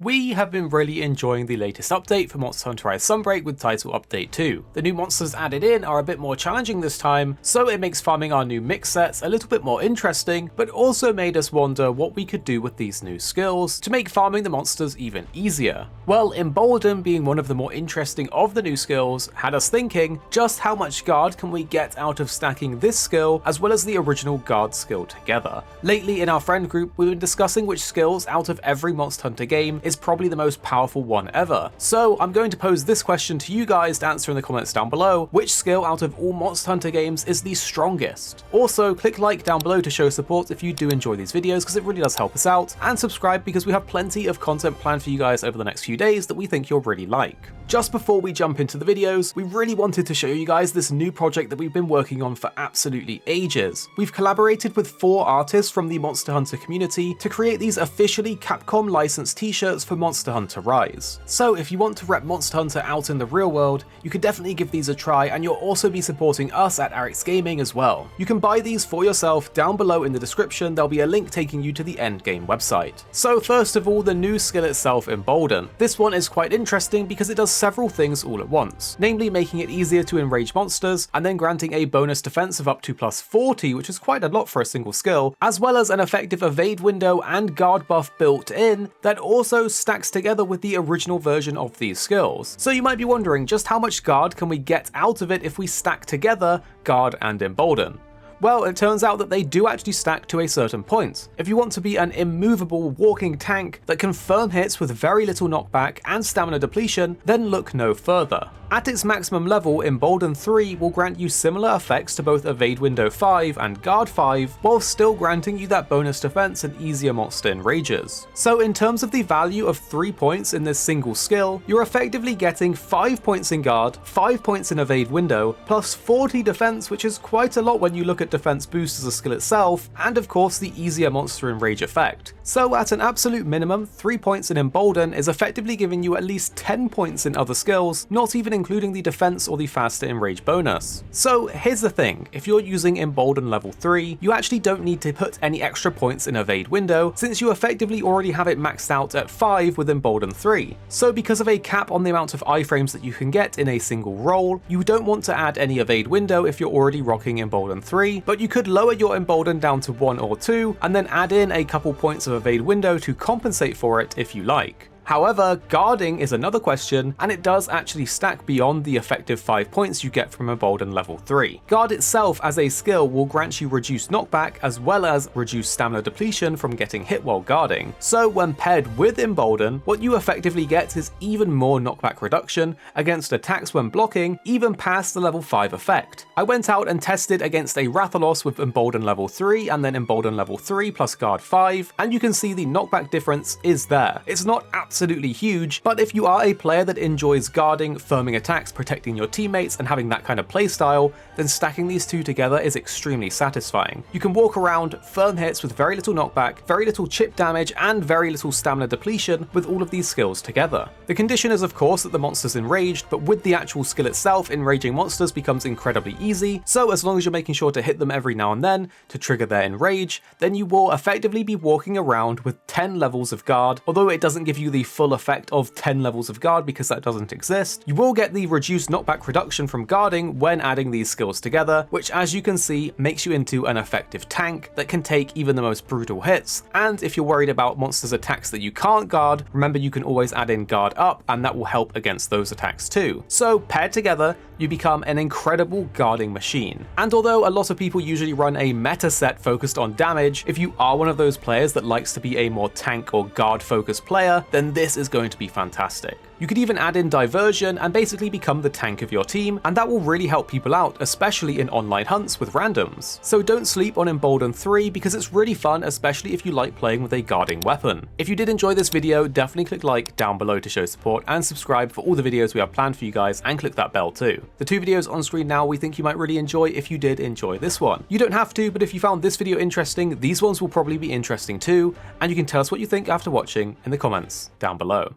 We have been really enjoying the latest update for Monster Hunter Rise Sunbreak with Title Update 2. The new monsters added in are a bit more challenging this time, so it makes farming our new mix sets a little bit more interesting, but also made us wonder what we could do with these new skills to make farming the monsters even easier. Well, Embolden, being one of the more interesting of the new skills, had us thinking, just how much guard can we get out of stacking this skill as well as the original guard skill together? Lately in our friend group, we've been discussing which skills out of every Monster Hunter game is probably the most powerful one ever. So I'm going to pose this question to you guys to answer in the comments down below: which skill out of all Monster Hunter games is the strongest? Also, click like down below to show support if you do enjoy these videos, because it really does help us out, and subscribe because we have plenty of content planned for you guys over the next few days that we think you'll really like. Just before we jump into the videos, we really wanted to show you guys this new project that we've been working on for absolutely ages. We've collaborated with 4 artists from the Monster Hunter community to create these officially Capcom licensed t-shirts for Monster Hunter Rise. So if you want to rep Monster Hunter out in the real world, you could definitely give these a try, and you'll also be supporting us at HyperX Gaming as well. You can buy these for yourself down below in the description. There'll be a link taking you to the endgame website. So first of all, the new skill itself, Embolden. This one is quite interesting because it does several things all at once, namely making it easier to enrage monsters, and then granting a bonus defense of up to +40, which is quite a lot for a single skill, as well as an effective evade window and guard buff built in that also stacks together with the original version of these skills. So you might be wondering, just how much guard can we get out of it if we stack together guard and Embolden? Well, it turns out that they do actually stack to a certain point. If you want to be an immovable walking tank that can firm hits with very little knockback and stamina depletion, then look no further. At its maximum level, Embolden 3 will grant you similar effects to both Evade Window 5 and Guard 5, while still granting you that bonus defense and easier monster enrages. So in terms of the value of 3 points in this single skill, you're effectively getting 5 points in Guard, 5 points in Evade Window, plus 40 defense, which is quite a lot when you look at defense boost as a skill itself, and of course the easier monster enrage effect. So at an absolute minimum, 3 points in Embolden is effectively giving you at least 10 points in other skills, not even including the defense or the faster enrage bonus. So here's the thing, if you're using Embolden level 3, you actually don't need to put any extra points in Evade Window, since you effectively already have it maxed out at 5 with Embolden 3. So because of a cap on the amount of iframes that you can get in a single roll, you don't want to add any Evade Window if you're already rocking Embolden 3, but you could lower your Embolden down to 1 or 2, and then add in a couple points of Evade Window to compensate for it if you like. However, guarding is another question, and it does actually stack beyond the effective 5 points you get from Embolden level 3. Guard itself as a skill will grant you reduced knockback as well as reduced stamina depletion from getting hit while guarding. So when paired with Embolden, what you effectively get is even more knockback reduction against attacks when blocking, even past the level 5 effect. I went out and tested against a Rathalos with Embolden level 3 and then Embolden level 3 plus Guard 5, and you can see the knockback difference is there. It's not absolutely huge, but if you are a player that enjoys guarding, firming attacks, protecting your teammates, and having that kind of playstyle, then stacking these two together is extremely satisfying. You can walk around, firm hits with very little knockback, very little chip damage, and very little stamina depletion with all of these skills together. The condition is of course that the monster's enraged, but with the actual skill itself, enraging monsters becomes incredibly easy, so as long as you're making sure to hit them every now and then to trigger their enrage, then you will effectively be walking around with 10 levels of guard. Although it doesn't give you the full effect of 10 levels of guard because that doesn't exist, you will get the reduced knockback reduction from guarding when adding these skills together, which as you can see makes you into an effective tank that can take even the most brutal hits. And if you're worried about monsters' attacks that you can't guard, remember you can always add in guard up, and that will help against those attacks too. So paired together, you become an incredible guarding machine. And although a lot of people usually run a meta set focused on damage, if you are one of those players that likes to be a more tank or guard focused player, then this is going to be fantastic. You could even add in diversion and basically become the tank of your team, and that will really help people out, especially in online hunts with randoms. So don't sleep on Embolden 3 because it's really fun, especially if you like playing with a guarding weapon. If you did enjoy this video, definitely click like down below to show support, and subscribe for all the videos we have planned for you guys, and click that bell too. The 2 videos on screen now we think you might really enjoy if you did enjoy this one. You don't have to, but if you found this video interesting, these ones will probably be interesting too, and you can tell us what you think after watching in the comments down below.